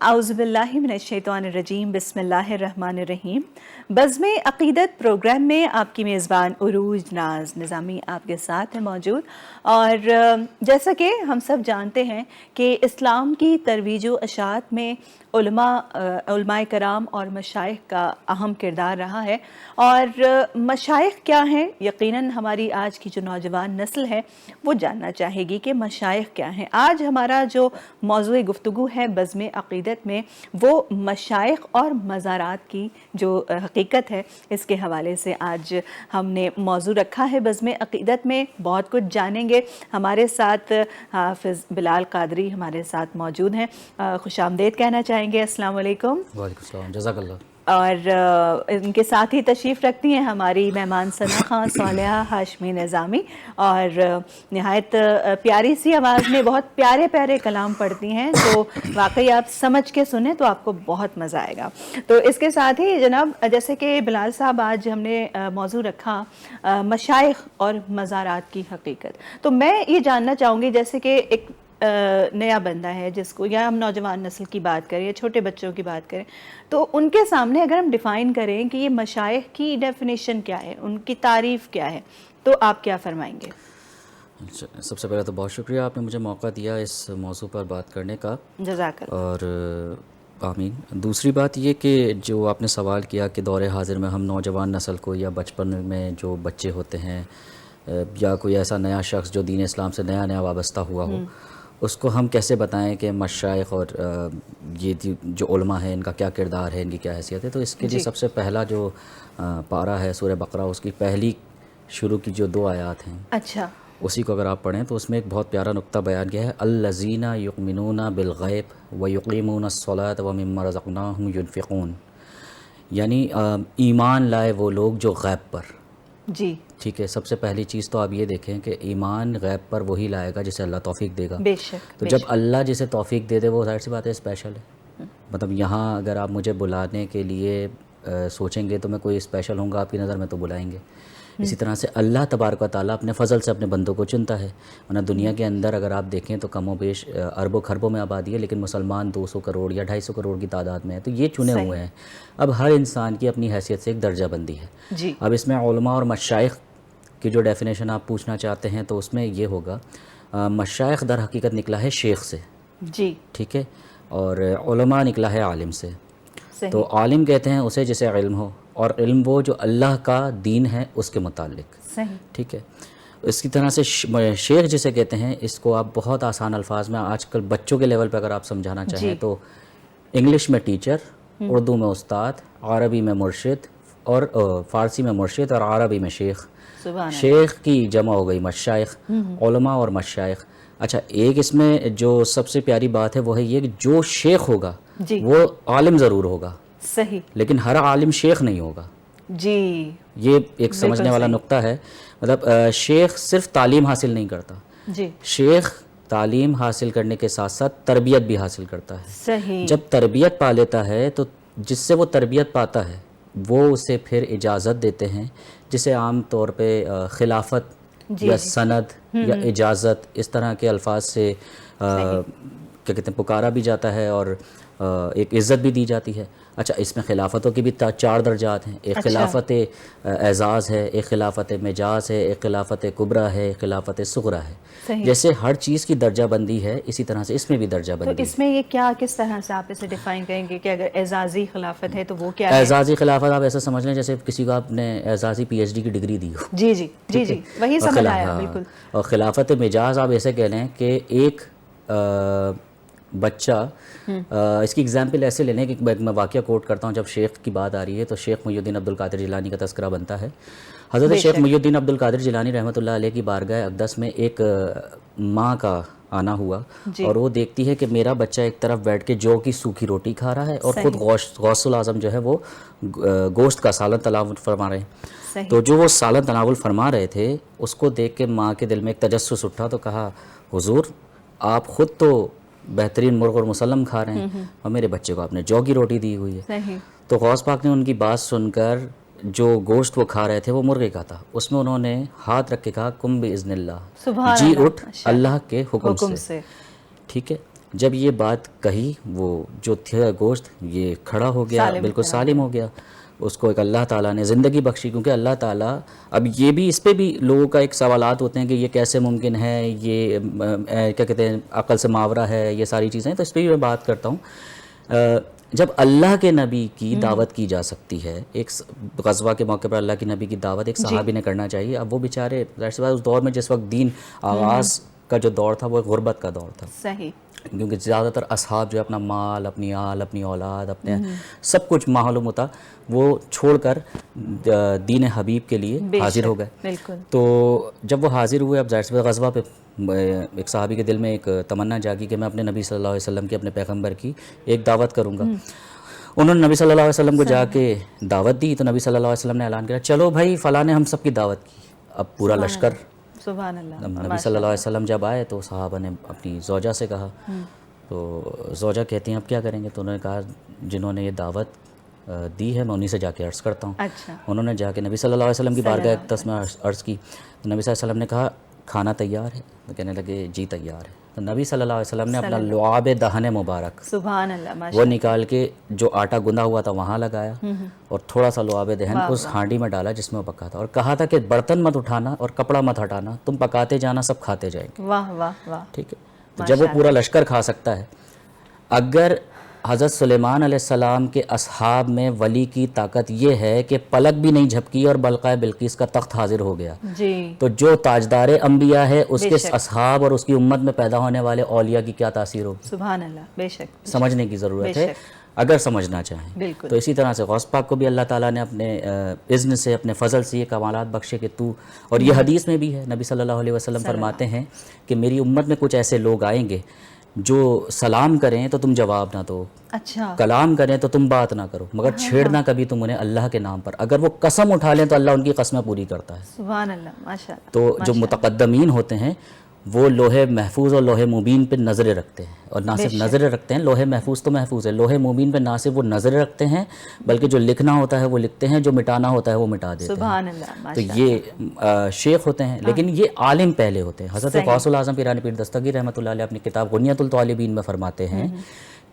اعوذ باللہ من الشیطان الرجیم بسم اللہ الرحمن الرحیم۔ بزم عقیدت پروگرام میں آپ کی میزبان عروج ناز نظامی آپ کے ساتھ ہے موجود، اور جیسا کہ ہم سب جانتے ہیں کہ اسلام کی ترویج و اشاعت میں علماء کرام اور مشائخ کا اہم کردار رہا ہے۔ اور مشائخ کیا ہیں؟ یقیناً ہماری آج کی جو نوجوان نسل ہے وہ جاننا چاہے گی کہ مشائخ کیا ہیں۔ آج ہمارا جو موضوع گفتگو ہے بزم عقیدت میں وہ مشائخ اور مزارات کی جو حقیقت ہے اس کے حوالے سے آج ہم نے موضوع رکھا ہے بزم عقیدت میں۔ بہت کچھ جانیں گے۔ ہمارے ساتھ حافظ بلال قادری ہمارے ساتھ موجود ہیں، خوش آمدید کہنا چاہیں گے۔ السلام علیکم۔ وعلیکم السلام، جزاک اللہ۔ اور ان کے ساتھ ہی تشریف رکھتی ہیں ہماری مہمان ثنا خان صالحہ ہاشمی نظامی، اور نہایت پیاری سی آواز میں بہت پیارے پیارے کلام پڑھتی ہیں، تو واقعی آپ سمجھ کے سنیں تو آپ کو بہت مزہ آئے گا۔ تو اس کے ساتھ ہی جناب، جیسے کہ بلال صاحب آج ہم نے موضوع رکھا مشائخ اور مزارات کی حقیقت، تو میں یہ جاننا چاہوں گی، جیسے کہ ایک نیا بندہ ہے جس کو، یا ہم نوجوان نسل کی بات کریں یا چھوٹے بچوں کی بات کریں، تو ان کے سامنے اگر ہم ڈیفائن کریں کہ یہ مشائخ کی ڈیفینیشن کیا ہے، ان کی تعریف کیا ہے، تو آپ کیا فرمائیں گے؟ سب سے پہلے تو بہت شکریہ، آپ نے مجھے موقع دیا اس موضوع پر بات کرنے کا، جزاک اللہ۔ اور آمین۔ دوسری بات یہ کہ جو آپ نے سوال کیا کہ دور حاضر میں ہم نوجوان نسل کو، یا بچپن میں جو بچے ہوتے ہیں، یا کوئی ایسا نیا شخص جو دین اسلام سے نیا وابستہ ہوا ہو، اس کو ہم کیسے بتائیں کہ مشائخ اور یہ جو علماء ہیں ان کا کیا کردار ہے، ان کی کیا حیثیت ہے؟ تو اس کے لیے سب سے پہلا جو پارہ ہے سورہ بقرہ، اس کی پہلی شروع کی جو 2 آیات ہیں، اچھا، اسی کو اگر آپ پڑھیں تو اس میں ایک بہت پیارا نقطہ بیان کیا ہے، الذین یؤمنون بالغیب ویقیمون الصلاۃ ومما رزقناہم ینفقون، یعنی ایمان لائے وہ لوگ جو غیب پر، جی ٹھیک ہے۔ سب سے پہلی چیز تو آپ یہ دیکھیں کہ ایمان غیب پر وہی لائے گا جسے اللہ توفیق دے گا۔ بے شک، تو جب اللہ جسے توفیق دے دے وہ ظاہر سی بات ہے اسپیشل ہے۔ مطلب یہاں اگر آپ مجھے بلانے کے لیے سوچیں گے تو میں کوئی اسپیشل ہوں گا آپ کی نظر میں، تو بلائیں گے۔ اسی طرح سے اللہ تبارک و تعالیٰ اپنے فضل سے اپنے بندوں کو چنتا ہے، ورنہ دنیا کے اندر اگر آپ دیکھیں تو کم و بیش اربوں خربوں میں آبادی ہے، لیکن مسلمان 200 کروڑ یا 250 کروڑ کی تعداد میں ہے، تو یہ چنے ہوئے ہیں۔ اب ہر انسان کی اپنی حیثیت سے ایک درجہ بندی ہے۔ جی، اب اس میں علماء اور مشائخ کی جو ڈیفینیشن آپ پوچھنا چاہتے ہیں تو اس میں یہ ہوگا، مشائخ در حقیقت نکلا ہے شیخ سے، جی، ٹھیک ہے، اور علماء نکلا ہے عالم سے۔ صحیح، تو عالم کہتے ہیں اسے جسے علم ہو، اور علم وہ جو اللہ کا دین ہے اس کے متعلق، صحیح، ٹھیک ہے۔ اس کی طرح سے شیخ جسے کہتے ہیں، اس کو آپ بہت آسان الفاظ میں آج کل بچوں کے لیول پہ اگر آپ سمجھانا چاہیں تو انگلش میں ٹیچر، اردو میں استاد، عربی میں مرشد، اور فارسی میں مرشد، اور عربی میں شیخ۔ سبحان شیخ کی جمع ہو گئی مشائخ، علماء اور مشائخ۔ اچھا، ایک اس میں جو سب سے پیاری بات ہے وہ ہے یہ کہ جو شیخ ہوگا جی، وہ عالم ضرور ہوگا، صحیح، لیکن ہر عالم شیخ نہیں ہوگا۔ جی، یہ ایک سمجھنے والا نقطہ ہے۔ مطلب شیخ صرف تعلیم حاصل نہیں کرتا، جی، شیخ تعلیم حاصل کرنے کے ساتھ ساتھ تربیت بھی حاصل کرتا ہے۔ صحیح، جب تربیت پا لیتا ہے تو جس سے وہ تربیت پاتا ہے وہ اسے پھر اجازت دیتے ہیں، جسے عام طور پہ خلافت یا سند یا اجازت اس طرح کے الفاظ سے کیا کہتے ہیں پکارا بھی جاتا ہے، اور ایک عزت بھی دی جاتی ہے۔ اچھا، اس میں خلافتوں کی بھی 4 درجات ہیں، ایک خلافت اعزاز ہے، ایک خلافت مجاز ہے، ایک خلافت کبریٰ ہے، ایک خلافت صغریٰ ہے۔ جیسے ہر چیز کی درجہ بندی ہے، اسی طرح سے اس میں بھی درجہ بندی ہے۔ تو اس میں یہ کیا، کس طرح سے آپ اسے ڈیفائن کریں گے کہ اگر اعزازی خلافت ہے تو وہ کیا ہے؟ اعزازی خلافت آپ ایسا سمجھ لیں جیسے کسی کو آپ نے اعزازی PhD کی ڈگری دی ہو۔ جی جی جی جی، وہی سمجھ آیا بالکل۔ اور خلافت مجاز آپ ایسے کہہ لیں کہ ایک بچہ، اس کی اگزامپل ایسے لینے کہ میں واقعہ کوٹ کرتا ہوں، جب شیخ کی بات آ رہی ہے تو شیخ محی الدین عبد القادر جیلانی کا تذکرہ بنتا ہے۔ حضرت شیخ محی الدین عبد القادر جیلانی رحمۃ اللہ علیہ کی بارگاہ اقدس میں ایک ماں کا آنا ہوا، اور وہ دیکھتی ہے کہ میرا بچہ ایک طرف بیٹھ کے جو کی سوکھی روٹی کھا رہا ہے، اور خود غوث الاعظم جو ہے وہ گوشت کا سالن تناول فرما رہے ہیں۔ تو جو وہ سالن تناول فرما رہے تھے اس کو دیکھ کے ماں کے دل میں ایک تجسس اٹھا، تو کہا حضور آپ خود تو بہترین مرغ اور مسلم کھا رہے ہیں، اور میرے بچے کو آپ نے جو کی روٹی دی ہوئی ہے۔ تو غوث پاک نے ان کی بات سن کر جو گوشت وہ کھا رہے تھے وہ مرغے کا تھا، اس میں انہوں نے ہاتھ رکھ کے کہا کم باذن اللہ، جی اٹھ اللہ کے حکم سے، ٹھیک ہے۔ جب یہ بات کہی وہ جو تھا گوشت یہ کھڑا ہو گیا, بالکل سالم ہو گیا. اس کو ایک اللہ تعالیٰ نے زندگی بخشی, کیونکہ اللہ تعالیٰ, اب یہ بھی اس پہ بھی لوگوں کا ایک سوالات ہوتے ہیں کہ یہ کیسے ممکن ہے, یہ کیا کہتے ہیں عقل سے ماورا ہے, یہ ساری چیزیں. تو اس پہ بھی میں بات کرتا ہوں. جب اللہ کے نبی کی دعوت کی جا سکتی ہے, ایک غزوہ کے موقع پر اللہ کے نبی کی دعوت ایک صحابی نے کرنا چاہیے. اب وہ بیچارے اس دور میں جس وقت دین آغاز کا جو دور تھا وہ غربت کا دور تھا. صحیح. کیونکہ زیادہ تر اصحاب جو اپنا مال, اپنی آل, اپنی اولاد, اپنے سب کچھ معلوم ہوتا وہ چھوڑ کر دین حبیب کے لیے حاضر ہو گئے. بالکل. تو جب وہ حاضر ہوئے, اب ظاہر سی غزوہ پہ ایک صحابی کے دل میں ایک تمنا جاگی کہ میں اپنے نبی صلی اللہ علیہ وسلم کی, اپنے پیغمبر کی ایک دعوت کروں گا. انہوں نے نبی صلی اللہ علیہ وسلم کو جا کے دعوت دی. تو نبی صلی اللہ علیہ وسلم نے اعلان کیا, چلو بھائی فلاں نے ہم سب کی دعوت کی. اب پورا لشکر, سبحان اللہ, نبی صلی اللہ علیہ وسلم جب آئے تو صحابہ نے اپنی زوجہ سے کہا. تو زوجہ کہتی ہیں اب کیا کریں گے؟ تو انہوں نے کہا جنہوں نے یہ دعوت دی ہے میں انہی سے جا کے عرض کرتا ہوں. اچھا. انہوں نے جا کے نبی صلی اللہ علیہ وسلم کی بارگاہ اقدس میں عرض کی. تو نبی صلی اللہ علیہ وسلم نے کہا کھانا تیار ہے؟ تو کہنے لگے جی تیار ہے. تو نبی صلی اللہ علیہ وسلم نے اپنا لعاب دہن مبارک, سبحان اللہ, وہ نکال کے جو آٹا گندھا ہوا تھا وہاں لگایا اور تھوڑا سا لعاب دہن اس ہانڈی میں ڈالا جس میں وہ پکا تھا, اور کہا تھا کہ برتن مت اٹھانا اور کپڑا مت ہٹانا, تم پکاتے جانا سب کھاتے جائیں گے. واہ واہ واہ. ٹھیک ہے. تو جب وہ پورا لشکر کھا سکتا ہے, اگر حضرت سلیمان علیہ السلام کے اصحاب میں ولی کی طاقت یہ ہے کہ پلک بھی نہیں جھپکی اور بلقائے بلقیس کا تخت حاضر ہو گیا, جی, تو جو تاجدار انبیاء ہے اس کے اصحاب اور اس کی امت میں پیدا ہونے والے اولیاء کی کیا تاثیر ہوگی؟ سبحان اللہ. بے شک, سمجھنے کی ضرورت ہے اگر سمجھنا چاہیں. بالکل. تو اسی طرح سے غوث پاک کو بھی اللہ تعالیٰ نے اپنے اذن سے, اپنے فضل سے یہ کمالات بخشے کہ تو, اور یہ حدیث میں بھی ہے, نبی صلی اللہ علیہ وسلم فرماتے ہیں کہ میری امت میں کچھ ایسے لوگ آئیں گے جو سلام کریں تو تم جواب نہ دو, اچھا, کلام کریں تو تم بات نہ کرو, مگر چھیڑنا کبھی تم انہیں اللہ کے نام پر. اگر وہ قسم اٹھا لیں تو اللہ ان کی قسمیں پوری کرتا ہے. سبحان اللہ, ماشاء اللہ. تو جو متقدمین ہوتے ہیں وہ لوح محفوظ اور لوح مبین پہ نظریں رکھتے ہیں, اور نہ صرف نظریں رکھتے ہیں, لوح محفوظ تو محفوظ ہے, لوح مبین پہ نہ صرف وہ نظریں رکھتے ہیں بلکہ جو لکھنا ہوتا ہے وہ لکھتے ہیں, جو مٹانا ہوتا ہے وہ مٹا دیتے ہیں. سبحان اللہ. تو یہ شیخ ہوتے ہیں, لیکن یہ عالم پہلے ہوتے ہیں. حضرت غوث الاعظم پیرانی پیر دستگیر رحمۃ اللہ علیہ اپنی کتاب غنیۃ الطالبین میں فرماتے ہیں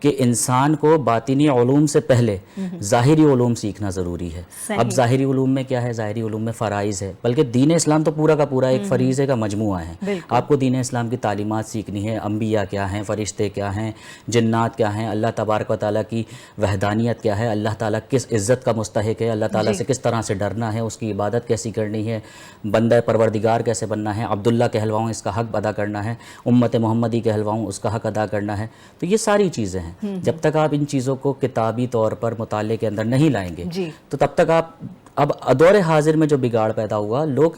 کہ انسان کو باطنی علوم سے پہلے ظاہری علوم سیکھنا ضروری ہے. اب ظاہری علوم میں کیا ہے؟ ظاہری علوم میں فرائض ہے, بلکہ دین اسلام تو پورا کا پورا ایک فریضے کا مجموعہ ہے. آپ کو دین اسلام کی تعلیمات سیکھنی ہے, انبیاء کیا ہیں, فرشتے کیا ہیں, جنات کیا ہیں, اللہ تبارک و تعالیٰ کی وحدانیت کیا ہے, اللہ تعالیٰ کس عزت کا مستحق ہے, اللہ تعالیٰ سے کس طرح سے ڈرنا ہے, اس کی عبادت کیسی کرنی ہے, بندہ پروردگار کیسے بننا ہے, عبداللہ کہلواؤں اس کا حق ادا کرنا ہے, امت محمدی کہلواؤں اس کا حق ادا کرنا ہے. تو یہ ساری چیزیں ہیں. جب تک آپ ان چیزوں کو کتابی طور پر مطالعے کے اندر نہیں لائیں گے تو تب تک آپ, اب دور حاضر میں جو بگاڑ پیدا ہوا, لوگ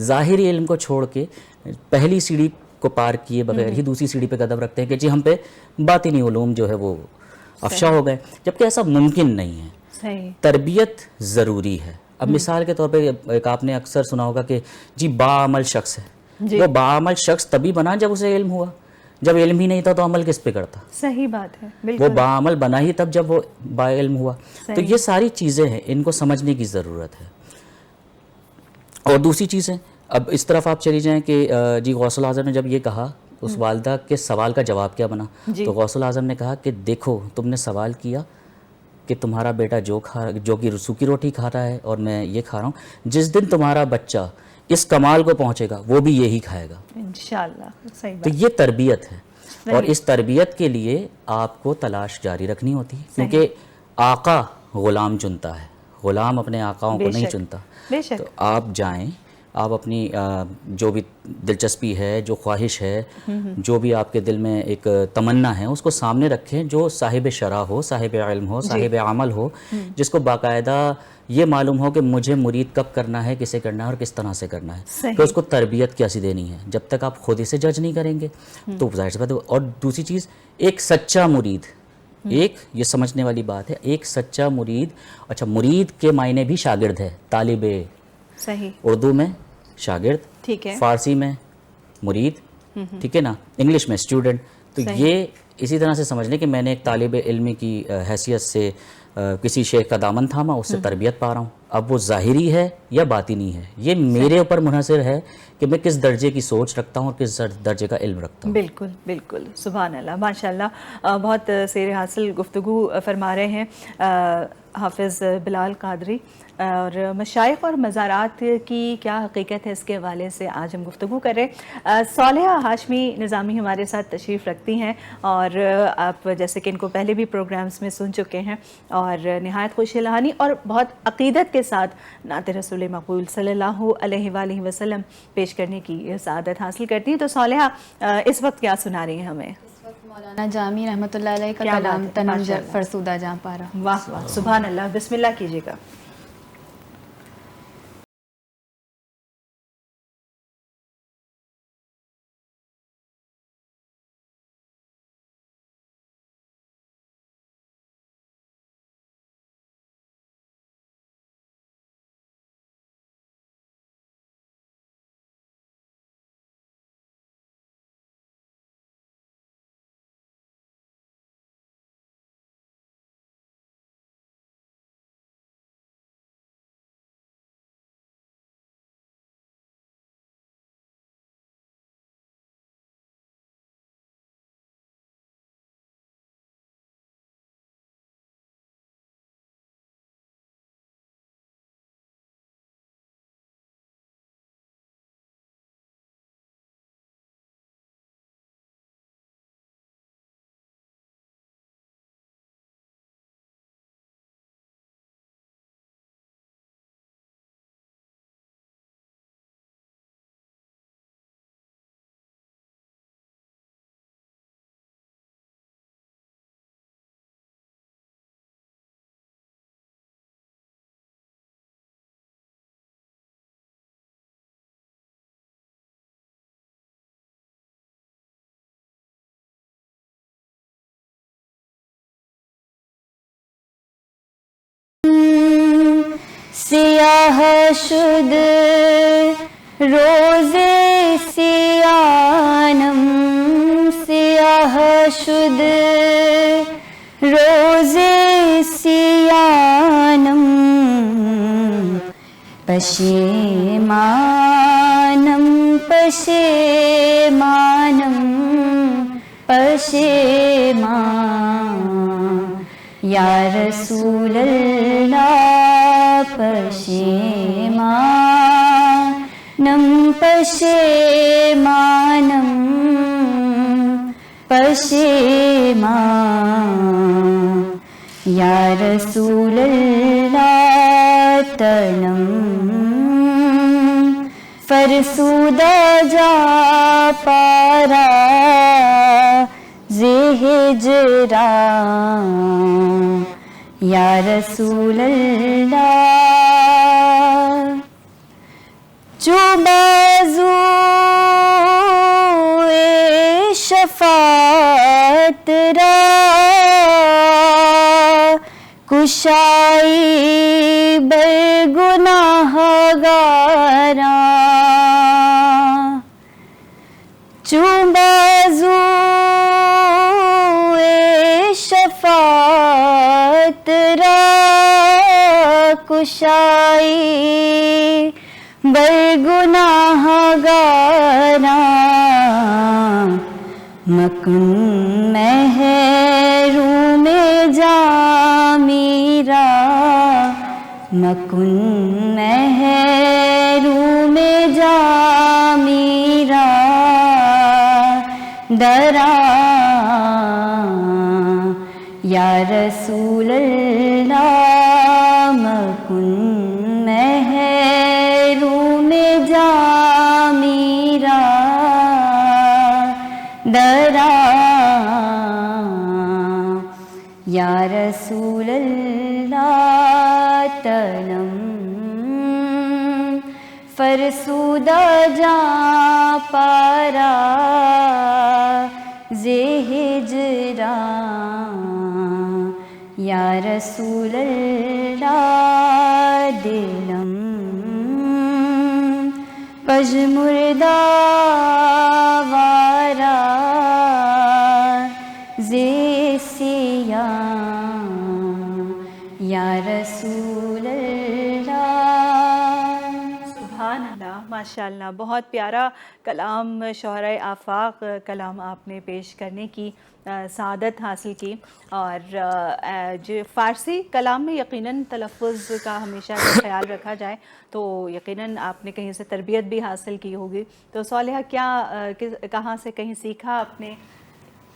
ظاہری علم کو چھوڑ کے پہلی سیڑھی کو پار کیے بغیر ہی دوسری سیڑھی پہ قدم رکھتے ہیں کہ جی ہم پہ باطنی علوم جو ہے وہ افشا ہو گئے, جبکہ ایسا ممکن نہیں ہے. تربیت ضروری ہے. اب مثال کے طور پہ ایک آپ نے اکثر سنا ہوگا کہ جی باعمل شخص ہے, وہ باعمل شخص تبھی بنا جب اسے علم ہوا, جب علم ہی نہیں تھا تو عمل کس پہ کرتا؟ صحیح بات ہے, وہ باعمل بنا ہی تب جب وہ با علم ہوا. تو یہ ساری چیزیں ہیں, ان کو سمجھنے کی ضرورت ہے. اور دوسری چیزیں, اب اس طرف آپ چلی جائیں کہ جی غوث الاعظم نے جب یہ کہا, اس والدہ کے سوال کا جواب کیا بنا؟ تو غوث الاعظم نے کہا کہ دیکھو تم نے سوال کیا کہ تمہارا بیٹا جو کہ سوکھی روٹی کھا رہا ہے اور میں یہ کھا رہا ہوں, جس دن تمہارا بچہ اس کمال کو پہنچے گا وہ بھی یہی کھائے گا انشاءاللہ. صحیح بات. تو یہ تربیت ہے, اور اس تربیت کے لیے آپ کو تلاش جاری رکھنی ہوتی ہے, کیونکہ آقا غلام چنتا ہے, غلام اپنے آقاؤں کو نہیں چنتا. تو آپ جائیں, آپ اپنی جو بھی دلچسپی ہے, جو خواہش ہے, جو بھی آپ کے دل میں ایک تمنا ہے, اس کو سامنے رکھیں, جو صاحب شرع ہو, صاحب علم ہو, صاحب عمل ہو, جس کو باقاعدہ یہ معلوم ہو کہ مجھے مرید کب کرنا ہے, کسے کرنا ہے اور کس طرح سے کرنا ہے. تو اس کو تربیت کیسی دینی ہے. جب تک آپ خود اسے جج نہیں کریں گے تو ظاہر سی بات ہے. اور دوسری چیز, ایک سچا مرید, ایک یہ سمجھنے والی بات ہے, ایک سچا مرید, اچھا مرید کے معنی بھی شاگرد ہے, طالب, صحیح, اردو میں شاگرد, ٹھیک ہے, فارسی میں مرید, ٹھیک ہے نا, انگلش میں اسٹوڈنٹ. تو یہ اسی طرح سے سمجھ لیں کہ میں نے ایک طالب علم کی حیثیت سے کسی شیخ کا دامن تھاما، اس سے تربیت پا رہا ہوں. اب وہ ظاہری ہے یا باطنی ہے، یہ میرے اوپر منحصر ہے کہ میں کس درجے کی سوچ رکھتا ہوں اور کس درجے کا علم رکھتا ہوں. بالکل بالکل، سبحان اللہ، ماشاء اللہ. بہت سیر حاصل گفتگو فرما رہے ہیں حافظ بلال قادری، اور مشائخ اور مزارات کی کیا حقیقت ہے اس کے حوالے سے آج ہم گفتگو کر رہے ہیں. صالحہ ہاشمی نظامی ہمارے ساتھ تشریف رکھتی ہیں، اور آپ جیسے کہ ان کو پہلے بھی پروگرامز میں سن چکے ہیں، اور نہایت خوش الحانی اور بہت عقیدت کے ساتھ نعت رسول مقبول صلی اللہ علیہ وآلہ وسلم پیش کرنے کی سعادت حاصل کرتی ہیں. تو صالحہ اس وقت کیا سنا رہی ہیں ہمیں؟ مولانا جامی رحمۃ اللہ علیہ کا کلام تنم فرسودہ جہاں پارا. واہ واہ، سبحان اللہ، بسم اللہ کیجیے گا. سیاہ شد روزے سیانم، سیاہ شد روزے سیانم، پشیمانم پشیمانم پشیمان، یا رسول اللہ پشیمانم پشیمانم پشیمان، یا رسول اللہ تنم فرسودہ جا پارا ہجران، یا رسول اللہ. جو بازوئے شفاعت را کشائی بر گناہگاراں، جو بازوئے شفاعت را کشائی بر گناہگاراں، مکن محروم جامیرا، مکن محروم جامیرا دراں، یا رسول اللہ مکن محروم جامیرا دراں، یا رسول اللہ تنم فرسودہ جاں پارا ہجران، یا رسول اللہ دلم پژمردہ وارا یا رسول اللہ. سبحان اللہ، ماشاء اللہ، بہت پیارا کلام، شہرۂ آفاق کلام آپ نے پیش کرنے کی سعادت حاصل کی. اور جو فارسی کلام میں یقیناً تلفظ کا ہمیشہ اگر خیال رکھا جائے تو یقیناً آپ نے کہیں سے تربیت بھی حاصل کی ہوگی. تو صالحہ کیا کہاں سے کہیں سیکھا آپ نے؟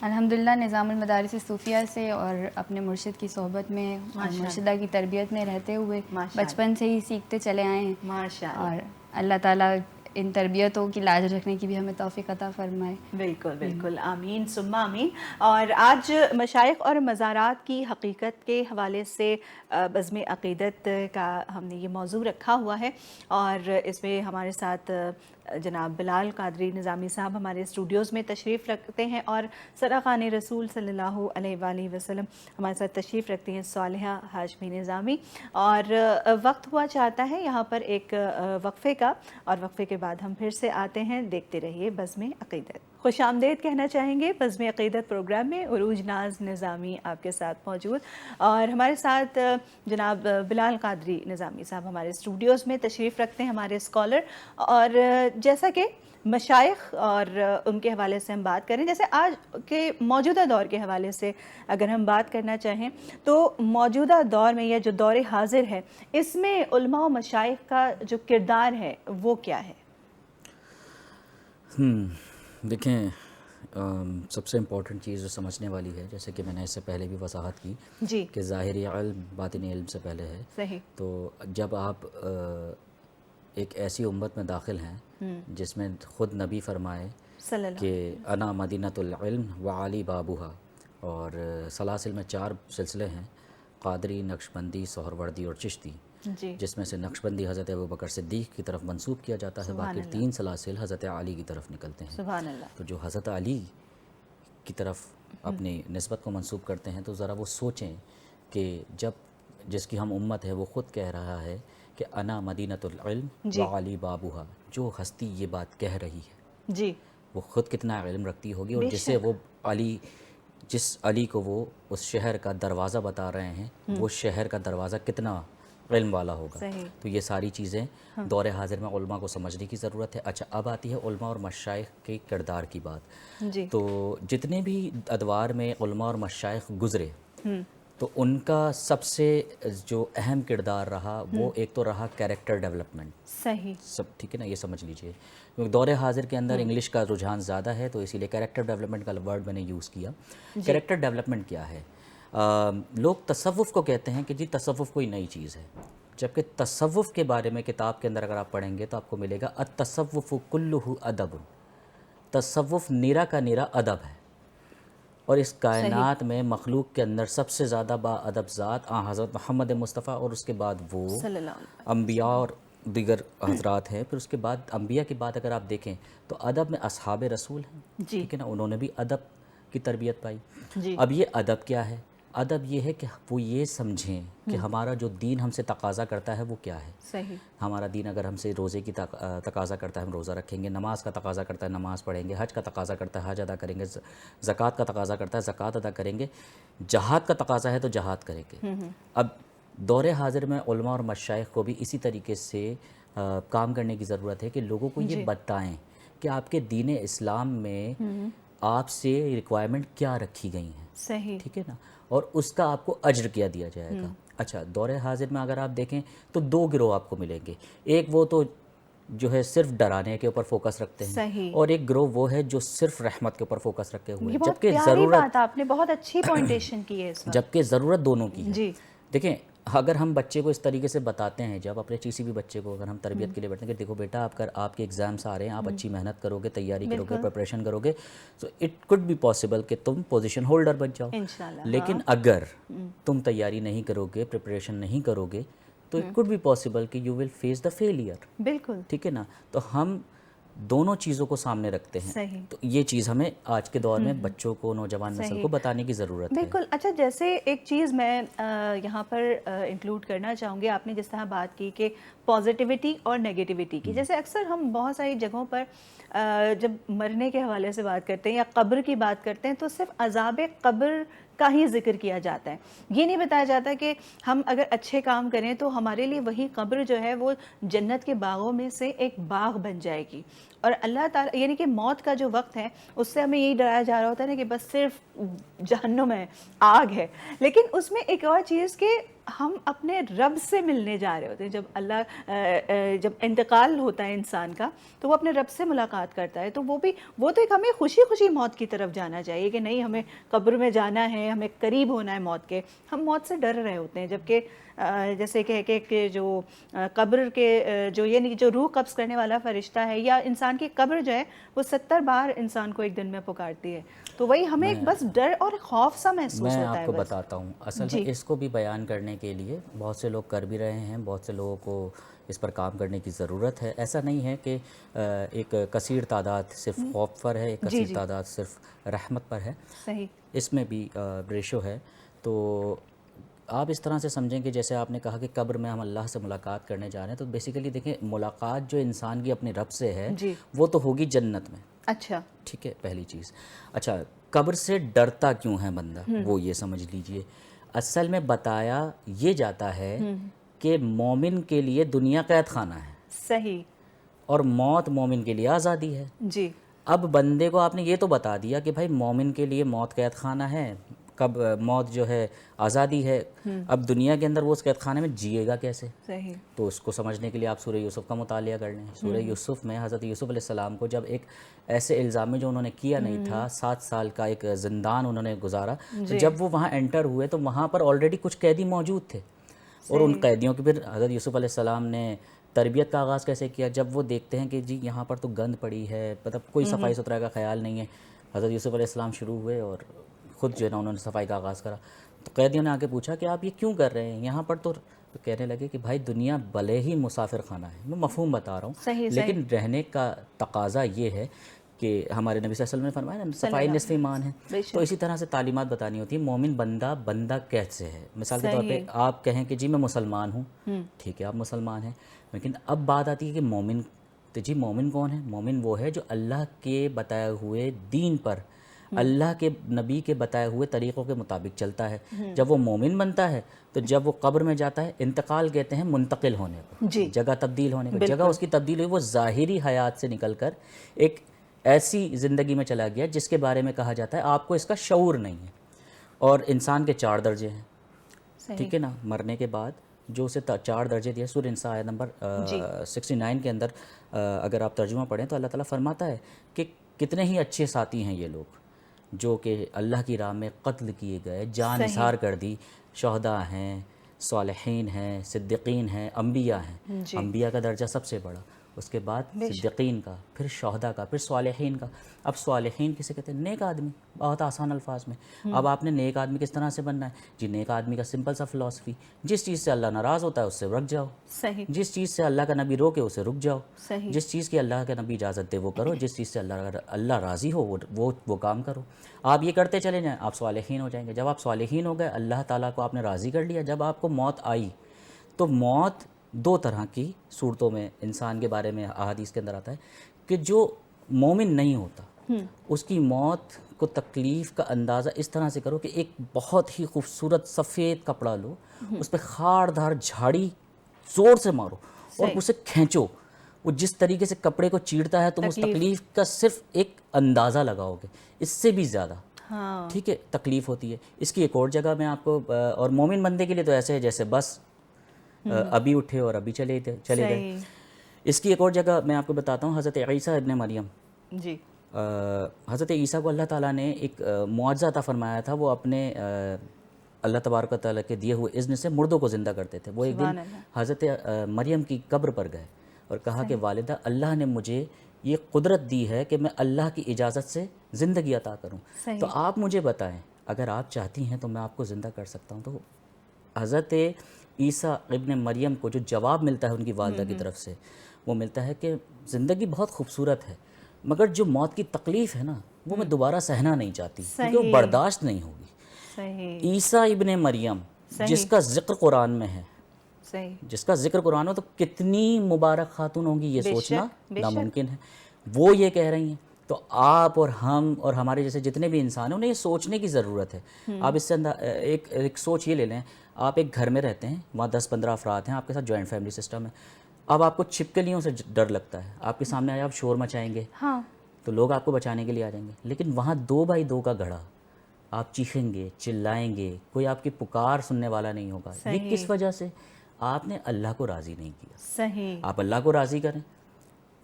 الحمدللہ نظام المدارس صوفیہ سے اور اپنے مرشد کی صحبت میں اور مرشدہ کی تربیت میں رہتے ہوئے بچپن سے ہی سیکھتے چلے آئے ہیں. ماشاءاللہ. اور اللہ تعالیٰ ان تربیتوں کی لاج رکھنے کی بھی ہمیں توفیق عطا فرمائے. بالکل بالکل، آمین ثم آمین. اور آج مشائخ اور مزارات کی حقیقت کے حوالے سے بزم عقیدت کا ہم نے یہ موضوع رکھا ہوا ہے، اور اس میں ہمارے ساتھ جناب بلال قادری نظامی صاحب ہمارے اسٹوڈیوز میں تشریف رکھتے ہیں، اور سرخان رسول صلی اللہ علیہ وآلہ وسلم ہمارے ساتھ تشریف رکھتی ہیں صالحہ ہاشمی نظامی. اور وقت ہوا چاہتا ہے یہاں پر ایک وقفے کا، اور وقفے کے بعد ہم پھر سے آتے ہیں. دیکھتے رہیے بزم عقیدت. خوش آمدید کہنا چاہیں گے بزم عقیدت پروگرام میں. عروج ناز نظامی آپ کے ساتھ موجود، اور ہمارے ساتھ جناب بلال قادری نظامی صاحب ہمارے اسٹوڈیوز میں تشریف رکھتے ہیں، ہمارے اسکالر. اور جیسا کہ مشائخ اور ان کے حوالے سے ہم بات کریں، جیسے آج کے موجودہ دور کے حوالے سے اگر ہم بات کرنا چاہیں تو موجودہ دور میں یا جو دور حاضر ہے اس میں علماء و مشائخ کا جو کردار ہے وہ کیا ہے؟ دیکھیں، سب سے امپورٹنٹ چیز جو سمجھنے والی ہے، جیسے کہ میں نے اس سے پہلے بھی وضاحت کی جی کہ ظاہری علم باطنی علم سے پہلے ہے. صحیح. تو جب آپ ایک ایسی امت میں داخل ہیں جس میں خود نبی فرمائے صلی اللہ کہ انا مدینۃ العلم وعلی بابوہا، اور سلاسل میں 4 سلسلے ہیں: قادری، نقشبندی، سہروردی اور چشتی، جی جس میں سے نقشبندی حضرت ابوبکر صدیق کی طرف منسوب کیا جاتا ہے، باقی 3 سلاسل حضرت علی کی طرف نکلتے ہیں. سبحان اللہ. تو جو حضرت علی کی طرف اپنی نسبت کو منسوب کرتے ہیں تو ذرا وہ سوچیں کہ جس کی ہم امت ہے وہ خود کہہ رہا ہے کہ انا مدینۃ العلم وعلی بابوہا، جو ہستی یہ بات کہہ رہی ہے جی وہ خود کتنا علم رکھتی ہوگی، اور جس علی کو وہ اس شہر کا دروازہ بتا رہے ہیں وہ شہر کا دروازہ کتنا علم والا ہوگا. صحیح. تو یہ ساری چیزیں دور حاضر میں علماء کو سمجھنے کی ضرورت ہے. اچھا، اب آتی ہے علماء اور مشائخ کے کردار کی بات. جی تو جتنے بھی ادوار میں علماء اور مشائخ گزرے تو ان کا سب سے جو اہم کردار رہا وہ ایک تو رہا کیریکٹر ڈیولپمنٹ. صحیح. سب ٹھیک ہے نا، یہ سمجھ لیجئے، کیونکہ دور حاضر کے اندر انگلش کا رجحان زیادہ ہے تو اسی لیے کیریکٹر ڈیولپمنٹ کا ورڈ میں نے یوز کیا. کیریکٹر ڈیولپمنٹ کیا ہے؟ لوگ تصوف کو کہتے ہیں کہ جی تصوف کوئی نئی چیز ہے، جبکہ تصوف کے بارے میں کتاب کے اندر اگر آپ پڑھیں گے تو آپ کو ملے گا التصوف کلہ ادب. تصوف نیرا کا نیرا ادب ہے، اور اس کائنات میں مخلوق کے اندر سب سے زیادہ با ادب ذات حضرت محمد مصطفیٰ، اور اس کے بعد وہ صلی اللہ علیہ انبیاء اور دیگر حضرات ہیں. پھر اس کے بعد انبیاء کی بات اگر آپ دیکھیں تو ادب میں اصحاب رسول ہیں، ٹھیک ہے نا، انہوں نے بھی ادب کی تربیت پائی. جی. اب یہ ادب کیا ہے؟ ادب یہ ہے کہ وہ یہ سمجھیں کہ ہمارا جو دین ہم سے تقاضا کرتا ہے وہ کیا ہے. صحیح. ہمارا دین اگر ہم سے روزے کی تقاضا کرتا ہے ہم روزہ رکھیں گے، نماز کا تقاضا کرتا ہے نماز پڑھیں گے، حج کا تقاضا کرتا ہے حج ادا کریں گے، زکوٰۃ کا تقاضا کرتا ہے زکوٰۃ ادا کریں گے، جہاد کا تقاضا ہے تو جہاد کریں گے. اب دور حاضر میں علماء اور مشائخ کو بھی اسی طریقے سے کام کرنے کی ضرورت ہے کہ لوگوں کو یہ بتائیں کہ آپ کے دین اسلام میں آپ سے ریکوائرمنٹ کیا رکھی گئی ہیں. صحیح. ٹھیک ہے نا، اور اس کا آپ کو اجر کیا دیا جائے گا. اچھا، دور حاضر میں اگر آپ دیکھیں تو 2 گروہ آپ کو ملیں گے. ایک وہ تو جو ہے صرف ڈرانے کے اوپر فوکس رکھتے ہیں، صحیح. اور ایک گروہ وہ ہے جو صرف رحمت کے اوپر فوکس رکھے ہوئے یہ ہیں. بہت جبکہ پیاری ضرورت بات آپ نے بہت اچھی پوائنٹیشن کی ہے اس وقت. جبکہ ضرورت دونوں کی ہے. جی. دیکھیں، اگر ہم بچے کو اس طریقے سے بٹاتے ہیں، جب اپنے کسی بھی بچے کو اگر ہم تربیت کے لیے بیٹھتے ہیں کہ دیکھو بیٹا آپ کے ایگزامس آ رہے ہیں، آپ اچھی محنت کرو گے، تیاری کرو گے، پریپریشن کرو گے، تو اٹ کوڈ بی پاسبل کہ تم پوزیشن ہولڈر بن جاؤ. انشاءاللہ. لیکن اگر تم تیاری نہیں کرو گے، پریپریشن نہیں کرو گے، تو اٹ کوڈ بی پاسبل کہ you will face the failure. بالکل. ٹھیک ہے نا. تو ہم دونوں چیزوں کو سامنے رکھتے ہیں. صحیح. تو یہ چیز ہمیں آج کے دور میں بچوں کو، نوجوان نسل کو بتانے کی ضرورت ہے. بالکل. اچھا، جیسے ایک چیز میں یہاں پر انکلوڈ کرنا چاہوں گی، آپ نے جس طرح بات کی کہ پازیٹیوٹی اور نیگیٹیوٹی کی، جیسے اکثر ہم بہت ساری جگہوں پر جب مرنے کے حوالے سے بات کرتے ہیں یا قبر کی بات کرتے ہیں تو صرف عذاب قبر کا ہی ذکر کیا جاتا ہے. یہ نہیں بتایا جاتا کہ ہم اگر اچھے کام کریں تو ہمارے لیے وہی قبر جو ہے وہ جنت کے باغوں میں سے ایک باغ بن جائے گی. اور اللہ تعالیٰ یعنی کہ موت کا جو وقت ہے اس سے ہمیں یہی ڈرایا جا رہا ہوتا ہے نا کہ بس صرف جہنم ہے, آگ ہے, لیکن اس میں ایک اور چیز کہ ہم اپنے رب سے ملنے جا رہے ہوتے ہیں. جب انتقال ہوتا ہے انسان کا تو وہ اپنے رب سے ملاقات کرتا ہے, تو وہ تو ایک ہمیں خوشی خوشی موت کی طرف جانا چاہیے کہ نہیں ہمیں قبر میں جانا ہے, ہمیں قریب ہونا ہے موت کے. ہم موت سے ڈر رہے ہوتے ہیں, جبکہ جیسے کہ جو قبر کے جو یعنی جو روح قبض کرنے والا فرشتہ ہے یا انسان کی قبر جو ہے وہ 70 بار انسان کو ایک دن میں پکارتی ہے. تو وہی ہمیں ایک بس ڈر اور خوف سا محسوس ہوتا ہے. میں آپ کو بتاتا ہوں اصل میں اس کو بھی بیان کرنے کے لیے بہت سے لوگ کر بھی رہے ہیں, بہت سے لوگوں کو اس پر کام کرنے کی ضرورت ہے. ایسا نہیں ہے کہ ایک کثیر تعداد صرف خوف پر ہے, ایک کثیر تعداد صرف رحمت پر ہے. صحیح, اس میں بھی ریشو ہے. تو آپ اس طرح سے سمجھیں کہ جیسے آپ نے کہا کہ قبر میں ہم اللہ سے ملاقات کرنے جا رہے ہیں, تو بیسیکلی دیکھیں ملاقات جو انسان کی اپنے رب سے ہے وہ تو ہوگی جنت میں. اچھا ٹھیک ہے, پہلی چیز. اچھا, قبر سے ڈرتا کیوں ہے بندہ, وہ یہ سمجھ لیجئے. اصل میں بتایا یہ جاتا ہے کہ مومن کے لیے دنیا قید خانہ ہے. صحیح. اور موت مومن کے لیے آزادی ہے. جی. اب بندے کو آپ نے یہ تو بتا دیا کہ بھائی مومن کے لیے موت قید خانہ ہے, کب موت جو ہے آزادی ہے. اب دنیا کے اندر وہ اس قید خانے میں جیے گا کیسے؟ صحیح. تو اس کو سمجھنے کے لیے آپ سورہ یوسف کا مطالعہ کر لیں. سورہ یوسف میں حضرت یوسف علیہ السلام کو جب ایک ایسے الزام میں جو انہوں نے کیا نہیں تھا, 7 سال کا ایک زندان انہوں نے گزارا, تو جب وہ وہاں انٹر ہوئے تو وہاں پر آلریڈی کچھ قیدی موجود تھے. اور ان قیدیوں کی پھر حضرت یوسف علیہ السلام نے تربیت کا آغاز کیسے کیا؟ جب وہ دیکھتے ہیں کہ جی یہاں پر تو گند پڑی ہے, مطلب کوئی صفائی ستھرائی کا خیال نہیں ہے. حضرت یوسف علیہ السلام شروع ہوئے اور خود جو ہے نا انہوں نے صفائی کا آغاز کرا. تو قیدیوں نے آ کے پوچھا کہ آپ یہ کیوں کر رہے ہیں یہاں پر؟ تو کہنے لگے کہ بھائی دنیا بھلے ہی مسافر خانہ ہے, میں مفہوم بتا رہا ہوں, لیکن رہنے کا تقاضا یہ ہے کہ ہمارے نبی صلی اللہ علیہ وسلم نے فرمایا نا صفائی نصف ایمان ہے. تو اسی طرح سے تعلیمات بتانی ہوتی ہیں. مومن بندہ کیسے ہے؟ مثال کے طور پہ آپ کہیں کہ جی میں مسلمان ہوں, ٹھیک ہے آپ مسلمان ہیں, لیکن اب بات آتی ہے کہ مومن, تو جی مومن کون ہے؟ مومن وہ ہے جو اللہ کے بتائے ہوئے دین پر, اللہ کے نبی کے بتائے ہوئے طریقوں کے مطابق چلتا ہے. جب وہ مومن بنتا ہے تو جب وہ قبر میں جاتا ہے, انتقال کہتے ہیں منتقل ہونے کو, جگہ تبدیل ہونے کو. جگہ اس کی تبدیل ہوئی, وہ ظاہری حیات سے نکل کر ایک ایسی زندگی میں چلا گیا جس کے بارے میں کہا جاتا ہے آپ کو اس کا شعور نہیں ہے. اور انسان کے 4 درجے ہیں, ٹھیک ہے نا, مرنے کے بعد جو اسے 4 درجے دیے. سورہ انساء آیت نمبر 69 کے اندر اگر آپ ترجمہ پڑھیں تو اللہ تعالیٰ فرماتا ہے کہ کتنے ہی اچھے ساتھی ہیں یہ لوگ جو کہ اللہ کی راہ میں قتل کیے گئے, جان نثار کر دی. شہداء ہیں, صالحین ہیں, صدیقین ہیں, انبیاء ہیں. انبیاء کا درجہ سب سے بڑا, اس کے بعد صدیقین کا, پھر شہداء کا, پھر صالحین کا. اب صالحین کسے کہتے ہیں؟ نیک آدمی, بہت آسان الفاظ میں. اب آپ نے نیک آدمی کس طرح سے بننا ہے؟ جی نیک آدمی کا سمپل سا فلسفی, جس چیز سے اللہ ناراض ہوتا ہے اس سے رک جاؤ. صحیح. جس چیز سے اللہ کا نبی روکے اسے رک جاؤ. صحیح. جس چیز کی اللہ کا نبی اجازت دے وہ کرو, جس چیز سے اللہ راضی ہو وہ کام کرو. آپ یہ کرتے چلے جائیں, آپ صالحین ہو جائیں گے. جب آپ صالحین ہو گئے, اللہ تعالیٰ کو آپ نے راضی کر لیا, جب آپ کو موت آئی تو موت 2 طرح کی صورتوں میں انسان کے بارے میں احادیث کے اندر آتا ہے کہ جو مومن نہیں ہوتا اس کی موت کو تکلیف کا اندازہ اس طرح سے کرو کہ ایک بہت ہی خوبصورت سفید کپڑا لو, اس پہ خاڑ دھار جھاڑی زور سے مارو اور اسے کھینچو. وہ جس طریقے سے کپڑے کو چیرتا ہے تم اس تکلیف کا صرف ایک اندازہ لگاؤ گے, اس سے بھی زیادہ ٹھیک ہے تکلیف ہوتی ہے. اس کی ایک اور جگہ میں آپ کو, اور مومن بندے کے لیے تو ایسے ہے جیسے بس ابھی اٹھے اور ابھی چلے گئے. اس کی ایک اور جگہ میں آپ کو بتاتا ہوں. حضرت عیسیٰ ابن مریم, جی حضرت عیسیٰ کو اللہ تعالیٰ نے ایک معجزہ عطا فرمایا تھا. وہ اپنے اللہ تبارک و تعالیٰ کے دیے ہوئے اذن سے مردوں کو زندہ کرتے تھے. وہ ایک دن حضرت مریم کی قبر پر گئے اور کہا کہ والدہ, اللہ نے مجھے یہ قدرت دی ہے کہ میں اللہ کی اجازت سے زندگی عطا کروں, تو آپ مجھے بتائیں اگر آپ چاہتی ہیں تو میں آپ کو زندہ کر سکتا ہوں. تو حضرت عیسیٰ ابن مریم کو جو جواب ملتا ہے ان کی والدہ کی طرف سے, وہ ملتا ہے کہ زندگی بہت خوبصورت ہے, مگر جو موت کی تکلیف ہے نا وہ میں دوبارہ سہنا نہیں چاہتی, کیونکہ وہ برداشت نہیں ہوگی. عیسیٰ ابن مریم جس کا ذکر قرآن میں ہے, جس کا ذکر قرآن ہو, تو کتنی مبارک خاتون ہوں گی یہ سوچنا ناممکن ہے. وہ یہ کہہ رہی ہیں تو آپ اور ہم اور ہمارے جیسے جتنے بھی انسان ہیں انہیں یہ سوچنے کی ضرورت ہے. آپ اس سے ایک سوچ یہ لے لیں, آپ ایک گھر میں رہتے ہیں, وہاں 10-15 افراد ہیں, آپ کے ساتھ جوائنٹ فیملی سسٹم ہے. اب آپ کو چھپکلیوں سے ڈر لگتا ہے, آپ کے سامنے آئے آپ شور مچائیں گے ہاں تو لوگ آپ کو بچانے کے لیے آ جائیں گے. لیکن وہاں 2x2 کا گھڑا, آپ چیخیں گے, چلائیں گے, کوئی آپ کی پکار سننے والا نہیں ہوگا. یہ صحیح کس وجہ سے؟ آپ نے اللہ کو راضی نہیں کیا. صحیح آپ اللہ کو راضی کریں.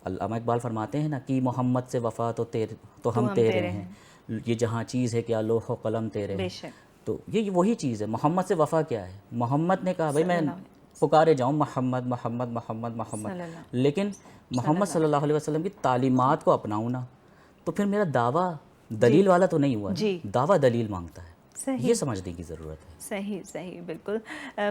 علامہ اقبال فرماتے ہیں نا کہ محمد سے وفا تو ہم تیرے ہیں, یہ جہاں چیز ہے کیا لوح و قلم تیرے بے ہیں. شک تو یہ وہی چیز ہے. محمد سے وفا کیا ہے؟ محمد نے کہا بھائی صلی میں اللہ علیہ پکارے جاؤں محمد محمد محمد محمد, صلی اللہ لیکن محمد صلی اللہ علیہ وسلم کی تعلیمات کو اپناؤں نا, تو پھر میرا دعویٰ جی دلیل والا تو نہیں ہوا نا. جی دعویٰ دلیل مانگتا ہے, صحیح یہ سمجھنے کی ضرورت ہے. صحیح صحیح بالکل.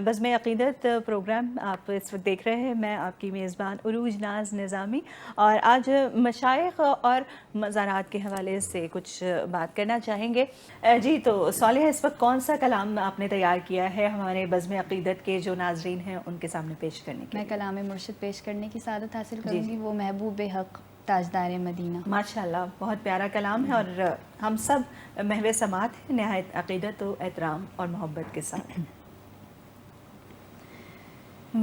بزم عقیدت پروگرام آپ اس وقت دیکھ رہے ہیں, میں آپ کی میزبان عروج ناز نظامی, اور آج مشائخ اور مزارات کے حوالے سے کچھ بات کرنا چاہیں گے. جی تو صالح, اس وقت کون سا کلام آپ نے تیار کیا ہے ہمارے بزم عقیدت کے جو ناظرین ہیں ان کے سامنے پیش کرنے کے میں لیے؟ کلام مرشد پیش کرنے کی سعادت حاصل جی کروں گی, وہ محبوب حق تاجدار مدینہ. ماشاء اللہ, بہت پیارا کلام ہے, اور ہم سب محو سماعت ہیں نہایت عقیدت و احترام اور محبت کے ساتھ.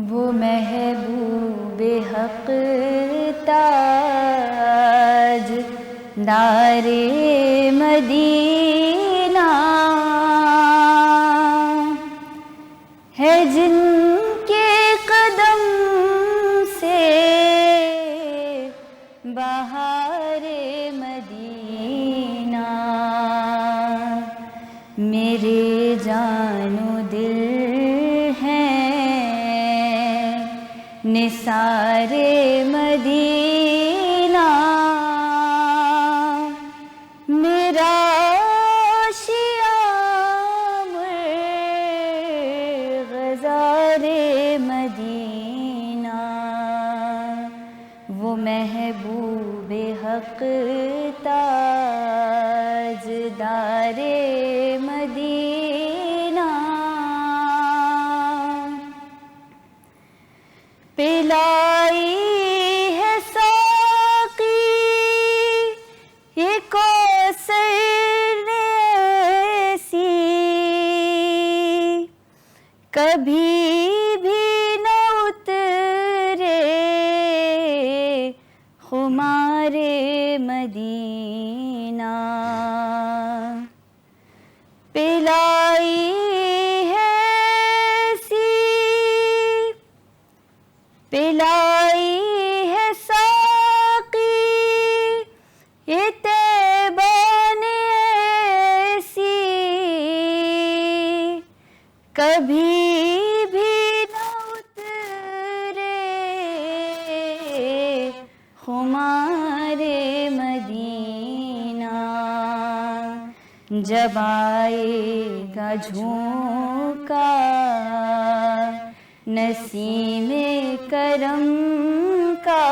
وہ محبوب حق تاج دار مدینہ ہے, جن کے قدم سے بہار مدینہ میرے جان و دل ہیں نثار مدینہ. میرا شیام غزار مدینہ, وہ محبوب حق تاج دار مدینہ. پلائی ہے ساقی یہ کوثر نے ایسی, کبھی بھی نہ اترے خمار مدینہ. پلائی ہے ایسی, پلائی ہے ساقی یہ طیبہ نے ایسی, کبھی بھی نہ اترے خمار مدینہ. جب آئے گا جھونکا نسیم کرم کا,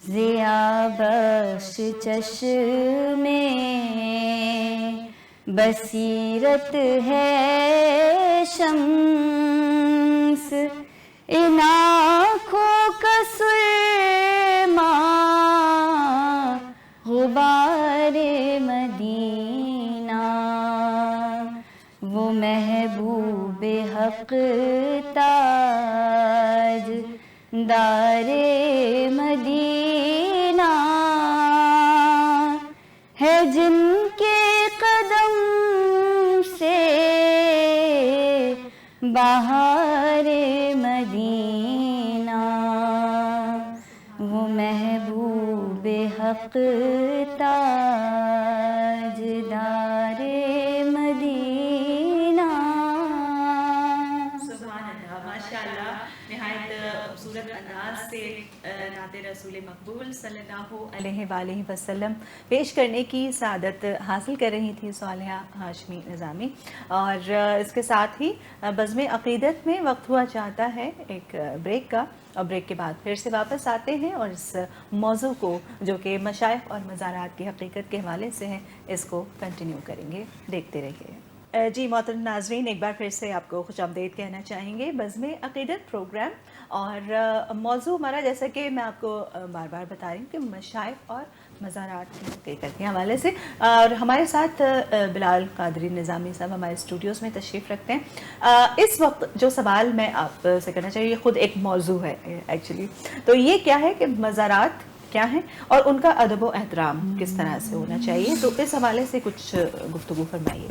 ضیا بخش چشمے بصیرت ہے شمس، ان آنکھوں کا سرما غبار مدینہ، وہ محبوب حق تاج دار مدینہ ہے، جن کے قدم سے بہار مدینہ، وہ محبوب حق تاج دار مدینہ۔ سبحان اللہ، ماشاء اللہ، نہایت خوبصورت انداز سے نعت رسول مقبول صلی اللہ علیہ وآلہ وسلم پیش کرنے کی سعادت حاصل کر رہی تھی صالحہ ہاشمی نظامی، اور اس کے ساتھ ہی بزم عقیدت میں وقت ہوا چاہتا ہے ایک بریک کا، اور بریک کے بعد پھر سے واپس آتے ہیں اور اس موضوع کو جو کہ مشائخ اور مزارات کی حقیقت کے حوالے سے ہے اس کو کنٹینیو کریں گے، دیکھتے رہیے۔ جی محترم ناظرین، ایک بار پھر سے آپ کو خوش آمدید کہنا چاہیں گے بزم عقیدت پروگرام، اور موضوع ہمارا جیسا کہ میں آپ کو بار بار بتا رہی ہوں کہ مشائخ اور مزارات کی حقیقت کے حوالے سے، اور ہمارے ساتھ بلال قادری نظامی صاحب ہمارے اسٹوڈیوز میں تشریف رکھتے ہیں۔ اس وقت جو سوال میں آپ سے کرنا چاہیے، یہ خود ایک موضوع ہے ایکچولی، تو یہ کیا ہے کہ مزارات کیا ہیں اور ان کا ادب و احترام کس طرح سے ہونا چاہیے، تو اس حوالے سے کچھ گفتگو فرمائیے۔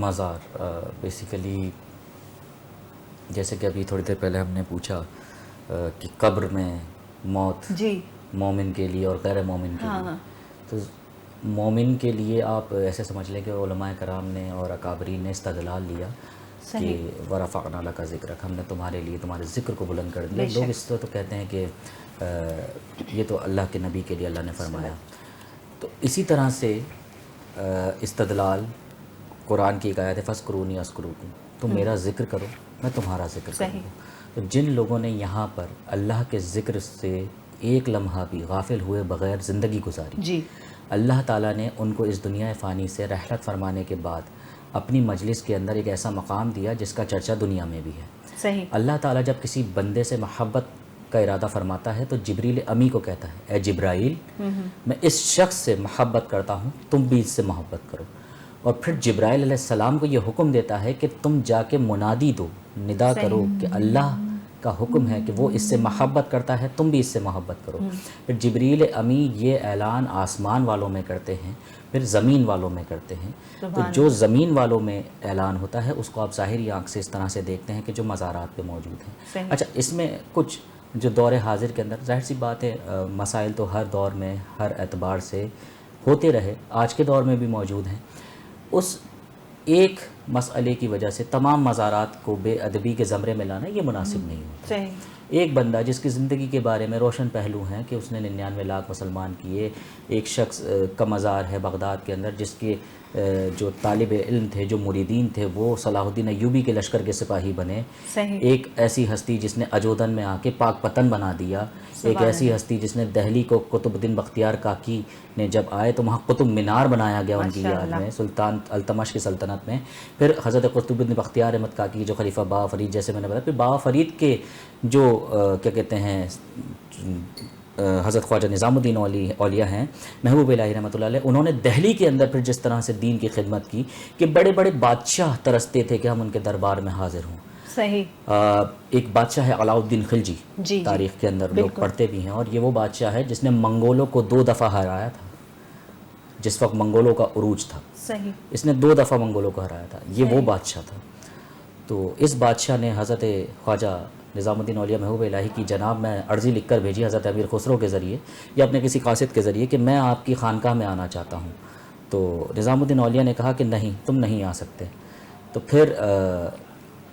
مزار بیسیکلی جیسے کہ ابھی تھوڑی دیر پہلے ہم نے پوچھا کہ قبر میں موت جی مومن کے لیے اور غیر مومن کے لیے، تو مومن کے لیے آپ ایسے سمجھ لیں کہ علماء کرام نے اور اکابرین نے استدلال لیا کہ ورفعنا لک ذکرک، ہم نے تمہارے لیے تمہارے ذکر کو بلند کر دیا۔ لوگ اس طرح تو کہتے ہیں کہ یہ تو اللہ کے نبی کے لیے اللہ نے فرمایا، تو اسی طرح سے استدلال قرآن کی ایک آیت ہے فَاذْكُرُونِی أَذْكُرْكُمْ، تم میرا ذکر کرو میں تمہارا ذکر کروں گا۔ تو جن لوگوں نے یہاں پر اللہ کے ذکر سے ایک لمحہ بھی غافل ہوئے بغیر زندگی گزاری، جی اللہ تعالیٰ نے ان کو اس دنیا فانی سے رحلت فرمانے کے بعد اپنی مجلس کے اندر ایک ایسا مقام دیا جس کا چرچا دنیا میں بھی ہے۔ صحیح۔ اللہ تعالیٰ جب کسی بندے سے محبت کا ارادہ فرماتا ہے تو جبریل امی کو کہتا ہے اے جبرائیل، میں اس شخص سے محبت کرتا ہوں، تم بھی اس سے محبت کرو، اور پھر جبرائیل علیہ السلام کو یہ حکم دیتا ہے کہ تم جا کے منادی دو، ندا کرو کہ اللہ کا حکم ہے کہ وہ اس سے محبت کرتا ہے، تم بھی اس سے محبت کرو۔ پھر جبریل امی یہ اعلان آسمان والوں میں کرتے ہیں، پھر زمین والوں میں کرتے ہیں، تو جو زمین والوں میں اعلان ہوتا ہے اس کو آپ ظاہری آنکھ سے اس طرح سے دیکھتے ہیں کہ جو مزارات پہ موجود ہیں۔ اچھا، اس میں کچھ جو دور حاضر کے اندر ظاہر سی بات ہے مسائل تو ہر دور میں ہر اعتبار سے ہوتے رہے، آج کے دور میں بھی موجود ہیں۔ اس ایک مسئلے کی وجہ سے تمام مزارات کو بے ادبی کے زمرے میں لانا یہ مناسب نہیں ہوتا۔ ایک بندہ جس کی زندگی کے بارے میں روشن پہلو ہیں کہ اس نے 99 لاکھ مسلمان کیے، ایک شخص کا مزار ہے بغداد کے اندر جس کے جو طالب علم تھے، جو مریدین تھے، وہ صلاح الدین ایوبی کے لشکر کے سپاہی بنے۔ ایک ایسی ہستی جس نے اجودن میں آ کے پاک پتن بنا دیا، ایک ایسی ہستی جس نے دہلی کو قطب الدین بختیار کاکی نے جب آئے تو وہاں قطب مینار بنایا گیا ان کی یاد میں، سلطان التمش کی سلطنت میں۔ پھر حضرت قطب الدین بختیار احمد کاکی جو خلیفہ بابا فرید جیسے میں نے بتایا، پھر بابا فرید کے جو کیا کہتے ہیں حضرت خواجہ نظام الدین اولیاء ہیں محبوب الہی رحمۃ اللہ علیہ، انہوں نے دہلی کے اندر پھر جس طرح سے دین کی خدمت کی کہ بڑے بڑے بادشاہ ترستے تھے کہ ہم ان کے دربار میں حاضر ہوں۔ صحیح۔ ایک بادشاہ ہے علاء الدین خلجی، تاریخ کے اندر لوگ پڑھتے بھی ہیں، اور یہ وہ بادشاہ ہے جس نے منگولوں کو 2 دفعہ ہرایا تھا جس وقت منگولوں کا عروج تھا۔ صحیح۔ اس نے 2 دفعہ منگولوں کو ہرایا تھا، یہ وہ بادشاہ تھا۔ تو اس بادشاہ نے حضرت خواجہ نظام الدین اولیاء محبوب الہی کی جناب میں عرضی لکھ کر بھیجی حضرت امیر خسرو کے ذریعے یا اپنے کسی قاصد کے ذریعے کہ میں آپ کی خانقاہ میں آنا چاہتا ہوں۔ تو نظام الدین اولیاء نے کہا کہ نہیں، تم نہیں آ سکتے۔ تو پھر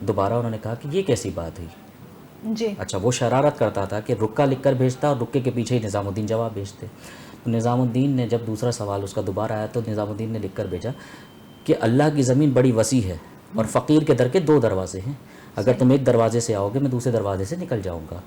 دوبارہ انہوں نے کہا کہ یہ کیسی بات ہوئی؟ جی اچھا، وہ شرارت کرتا تھا کہ رکا لکھ کر بھیجتا اور رکے کے پیچھے ہی نظام الدین جواب بھیجتے۔ تو نظام الدین نے جب دوسرا سوال اس کا دوبارہ آیا تو نظام الدین نے لکھ کر بھیجا کہ اللہ کی زمین بڑی وسیع ہے اور فقیر کے در کے 2 دروازے ہیں، اگر تم ایک دروازے سے آؤ گے میں دوسرے دروازے سے نکل جاؤں گا۔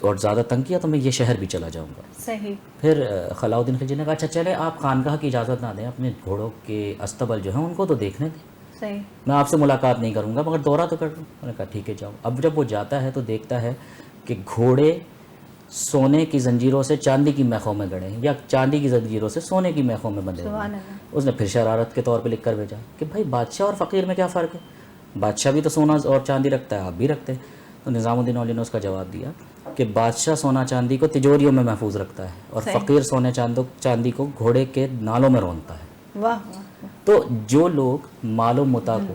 اور زیادہ تنگ کیا تو میں یہ شہر بھی چلا جاؤں گا. صحیح. پھر خلاء الدین خلجی نے کہا اچھا چلے آپ خانقاہ کی اجازت نہ دیں, اپنے گھوڑوں کے استبل جو ہیں ان کو تو دیکھنے دیں, صحیح. میں آپ سے ملاقات نہیں کروں گا مگر دورہ تو کر لوں. میں نے کہا ٹھیک ہے جاؤ. اب جب وہ جاتا ہے تو دیکھتا ہے کہ گھوڑے سونے کی زنجیروں سے چاندی کی میخوں میں گڑے ہیں, یا چاندی کی زنجیروں سے سونے کی میخوں میں بندھے ہوئے ہیں. اس نے پھر شرارت کے طور پہ لکھ کر بھیجا کہ بھائی بادشاہ اور فقیر میں کیا فرق ہے, بادشاہ بھی تو سونا اور چاندی رکھتا ہے, آپ بھی رکھتے ہیں. تو نظام الدین اولیاء نے اس کا جواب دیا کہ بادشاہ سونا چاندی کو تجوریوں میں محفوظ رکھتا ہے اور فقیر سونے چاندی کو گھوڑے کے نالوں میں رونتا ہے. واہ. تو جو لوگ مال و متاع کو,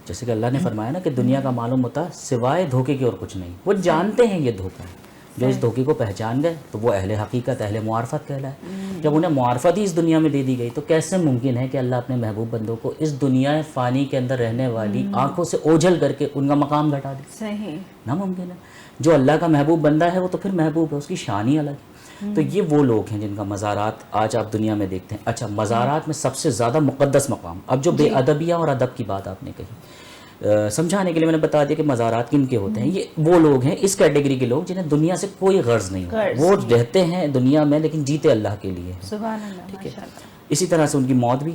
جیسے کہ اللہ نے فرمایا نا کہ دنیا کا مال و متاع سوائے دھوکے کے اور کچھ نہیں, وہ جانتے ہیں یہ دھوکہ ہے. جو اس دھوکے کو پہچان گئے تو وہ اہل حقیقت, اہل معرفت کہلائے. جب انہیں معرفت ہی اس دنیا میں دے دی گئی تو کیسے ممکن ہے کہ اللہ اپنے محبوب بندوں کو اس دنیا فانی کے اندر رہنے والی آنکھوں سے اوجھل کر کے ان کا مقام گھٹا دے. صحیح. ناممکن ہے. جو اللہ کا محبوب بندہ ہے وہ تو پھر محبوب ہے, اس کی شان ہی الگ ہے. تو یہ وہ لوگ ہیں جن کا مزارات آج آپ دنیا میں دیکھتے ہیں. اچھا, مزارات میں سب سے زیادہ مقدس مقام, اب جو بے ادبیہ اور ادب کی بات آپ نے کہی, سمجھانے کے لیے میں نے بتا دیا کہ مزارات کن کے ہوتے ہیں. یہ وہ لوگ ہیں اس کیٹیگری کے لوگ جنہیں دنیا سے کوئی غرض نہیں ہوتا, وہ رہتے ہیں دنیا میں لیکن جیتے اللہ کے لیے. سبحان اللہ. ٹھیک ہے. اسی طرح سے ان کی موت بھی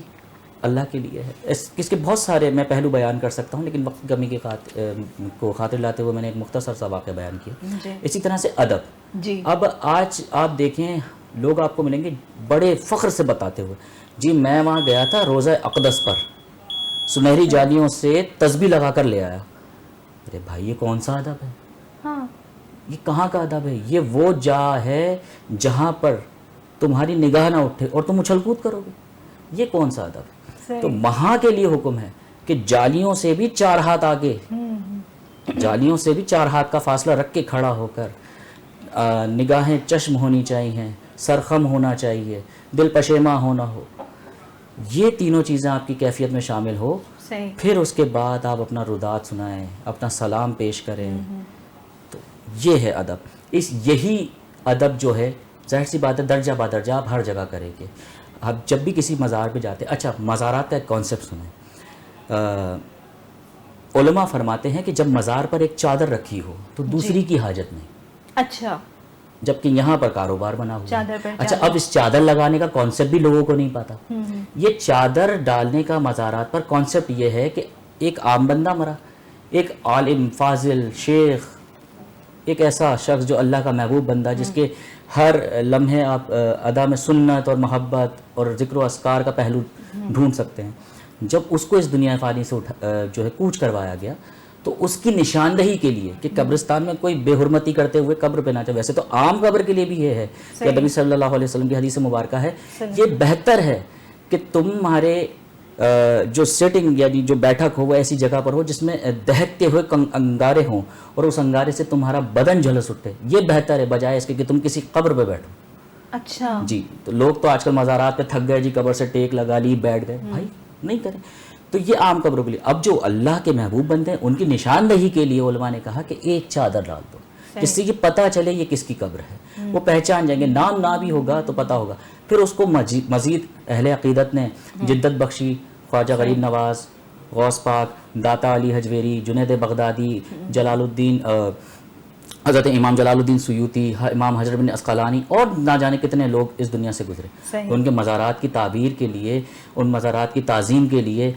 اللہ کے لیے ہے. اس کے بہت سارے میں پہلو بیان کر سکتا ہوں لیکن وقت کمی کو خاطر لاتے ہوئے میں نے ایک مختصر سا واقعہ بیان کیا. اسی طرح سے ادب. اب آج آپ دیکھیں لوگ آپ کو ملیں گے بڑے فخر سے بتاتے ہوئے جی میں وہاں گیا تھا روزہ اقدس پر, سنہری جالیوں سے تسبیح لگا کر لے آیا. ارے بھائی یہ کون سا ادب ہے؟ ہاں. یہ کہاں کا ادب ہے؟ یہ وہ جا ہے جہاں پر تمہاری نگاہ نہ اٹھے اور تم اچھل کود کرو گے. یہ کون سا ادب ہے؟ تو وہاں کے لیے حکم ہے کہ جالیوں سے بھی 4 ہاتھ آگے, جالیوں سے بھی 4 ہاتھ کا فاصلہ رکھ کے کھڑا ہو کر, نگاہیں چشم ہونی چاہیے, سرخم ہونا چاہیے, دل پشیماں ہونا ہو. یہ تینوں چیزیں آپ کی کیفیت میں شامل ہو, پھر اس کے بعد آپ اپنا رودات سنائیں, اپنا سلام پیش کریں. تو یہ ہے ادب. یہی ادب جو ہے ظاہر سی بات ہے درجہ با درجہ آپ ہر جگہ کریں گے. آپ جب بھی کسی مزار پہ جاتے ہیں, اچھا مزارات کا ایک کانسیپٹ سنیں. علماء فرماتے ہیں کہ جب مزار پر ایک چادر رکھی ہو تو دوسری کی حاجت نہیں. اچھا. جبکہ یہاں پر کاروبار بنا ہوا ہے. اچھا, اب اس چادر لگانے کا کانسیپٹ بھی لوگوں کو نہیں پتا. یہ چادر ڈالنے کا مزارات پر کانسیپٹ یہ ہے کہ ایک عام بندہ مرا, ایک عالم فاضل شیخ, ایک ایسا شخص جو اللہ کا محبوب بندہ جس کے ہر لمحے آپ ادا میں سنت اور محبت اور ذکر و اذکار کا پہلو ڈھونڈ سکتے ہیں, جب اس کو اس دنیا فانی سے جو ہے کوچ کروایا گیا تو اس کی نشاندہی کے لیے کہ قبرستان میں کوئی بے حرمتی کرتے ہوئے قبر پہ نہ جائے. ویسے تو عام قبر کے لیے بھی یہ ہے کہ نبی صلی اللہ علیہ وسلم کی حدیث مبارکہ ہے یہ بہتر ہے کہ تمہارے جو سیٹنگ یعنی جو بیٹھک ہو وہ ایسی جگہ پر ہو جس میں دہکتے ہوئے انگارے ہوں اور اس انگارے سے تمہارا بدن جھلس اٹھے. یہ بہتر ہے بجائے اس کے کہ تم کسی قبر پہ بیٹھو. اچھا جی, تو لوگ تو آج کل مزارات پہ تھک گئے جی, قبر سے ٹیک لگا لی بیٹھ گئے. بھائی نہیں کریں. تو یہ عام قبروں کے لیے. اب جو اللہ کے محبوب بندے ہیں ان کی نشاندہی کے لیے علماء نے کہا کہ ایک چادر ڈال دو جس سے یہ پتہ چلے یہ کس کی قبر ہے. وہ پہچان جائیں گے, نام نہ بھی ہوگا تو پتہ ہوگا. پھر اس کو مزید اہل عقیدت نے جدت بخشی, خواجہ غریب نواز, غوث پاک, داتا علی حجویری, جنید بغدادی, جلال الدین حضرت امام جلال الدین سیوطی, امام حجر بن عسقلانی اور نہ جانے کتنے لوگ اس دنیا سے گزرے. ان کے مزارات کی تعبیر کے لیے, ان مزارات کی تعظیم کے لیے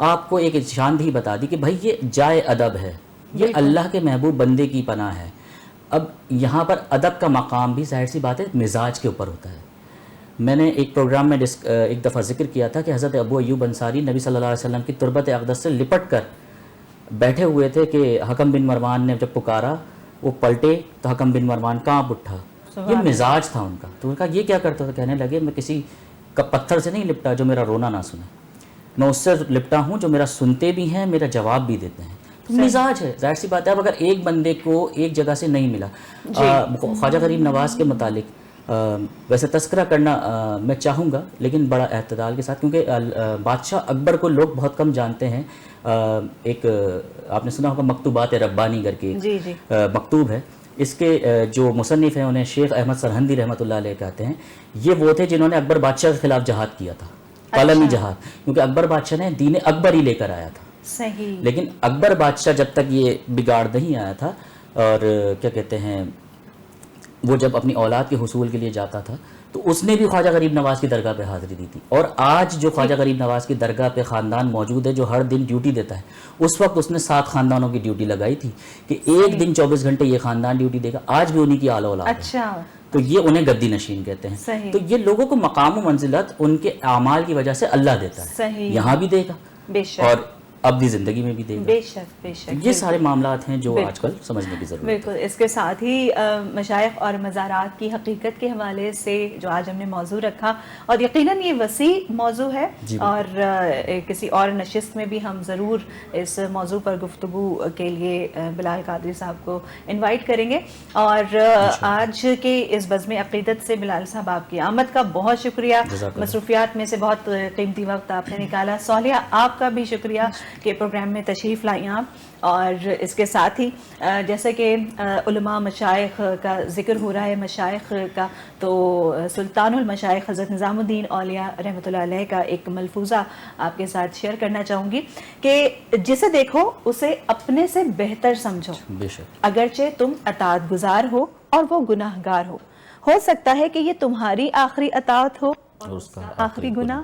آپ کو ایک نشاندہی بتا دی کہ بھائی یہ جائے ادب ہے, یہ اللہ کے محبوب بندے کی پناہ ہے. اب یہاں پر ادب کا مقام بھی ظاہر سی بات ہے مزاج کے اوپر ہوتا ہے. میں نے ایک پروگرام میں ایک دفعہ ذکر کیا تھا کہ حضرت ابو ایوب انصاری نبی صلی اللہ علیہ وسلم کی تربت اقدس سے لپٹ کر بیٹھے ہوئے تھے کہ حکم بن مروان نے جب پکارا وہ پلٹے تو حکم بن مروان کانپ اٹھا. یہ مزاج تھا ان کا. تو ان کا یہ کیا کرتا تھا, کہنے لگے میں کسی کا پتھر سے نہیں لپٹا جو میرا رونا نہ سنے, میں اس سے لپٹا ہوں جو میرا سنتے بھی ہیں میرا جواب بھی دیتے ہیں. تو مزاج ہے. ظاہر سی بات ہے اب اگر ایک بندے کو ایک جگہ سے نہیں ملا, خواجہ غریب نواز کے متعلق ویسے تذکرہ کرنا میں چاہوں گا لیکن بڑا اعتدال کے ساتھ, کیونکہ بادشاہ اکبر کو لوگ بہت کم جانتے ہیں. ایک آپ نے سنا ہوگا مکتوبات ربانی کر کے مکتوب ہے, اس کے جو مصنف ہیں انہیں شیخ احمد سرہندی رحمۃ اللہ علیہ کہتے ہیں. یہ وہ تھے جنہوں نے اکبر بادشاہ کے خلاف جہاد کیا تھا, قلمی جہاد, کیونکہ اکبر بادشاہ نے دین اکبر ہی لے کر آیا تھا. صحیح. لیکن اکبر بادشاہ جب تک یہ بگاڑ نہیں آیا تھا اور کیا کہتے ہیں وہ جب اپنی اولاد کے حصول کے لیے جاتا تھا تو اس نے بھی خواجہ غریب نواز کی درگاہ پہ حاضری دی تھی. اور آج جو خواجہ غریب نواز کی درگاہ پہ خاندان موجود ہے جو ہر دن ڈیوٹی دیتا ہے, اس وقت اس نے 7 خاندانوں کی ڈیوٹی لگائی تھی کہ ایک دن 24 گھنٹے یہ خاندان ڈیوٹی دے گا. آج بھی انہی کی آل اولاد ہے. اچھا, تو یہ انہیں گدی نشین کہتے ہیں. صحیح. تو یہ لوگوں کو مقام و منزلت ان کے اعمال کی وجہ سے اللہ دیتا ہے. صحیح. یہاں بھی دے گا بے شک, اور ابدی زندگی میں بھی دے گا. بے شک, بے شک. یہ سارے معاملات ہیں جو آج کل سمجھنے کی ضرورت ہے. بالکل. اس کے ساتھ ہی مشائخ اور مزارات کی حقیقت کے حوالے سے جو آج ہم نے موضوع رکھا, اور یقیناً یہ وسیع موضوع ہے, اور کسی اور نشست میں بھی ہم ضرور اس موضوع پر گفتگو کے لیے بلال قادری صاحب کو انوائٹ کریں گے. اور آج کے اس بزم عقیدت سے بلال صاحب آپ کی آمد کا بہت شکریہ. مصروفیات میں سے بہت قیمتی وقت آپ نے نکالا. صالحہ آپ کا بھی شکریہ کہ پروگرام میں تشریف لائیں آپ. اور اس کے ساتھ ہی جیسے کہ علماء مشائخ کا ذکر ہو رہا ہے, مشائخ کا, تو سلطان المشائخ حضرت نظام الدین اولیاء رحمۃ اللہ علیہ کا ایک ملفوظہ آپ کے ساتھ شیئر کرنا چاہوں گی کہ جسے دیکھو اسے اپنے سے بہتر سمجھو, اگرچہ تم اطاعت گزار ہو اور وہ گناہ گار ہو سکتا ہے کہ یہ تمہاری آخری اطاعت ہو اور اس کا آخری گناہ.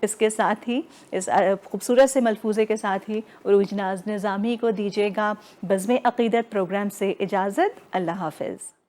اس کے ساتھ ہی اس خوبصورت سے ملفوظے کے ساتھ ہی عروج ناز نظامی کو دیجیے گا بزم عقیدت پروگرام سے اجازت. اللہ حافظ.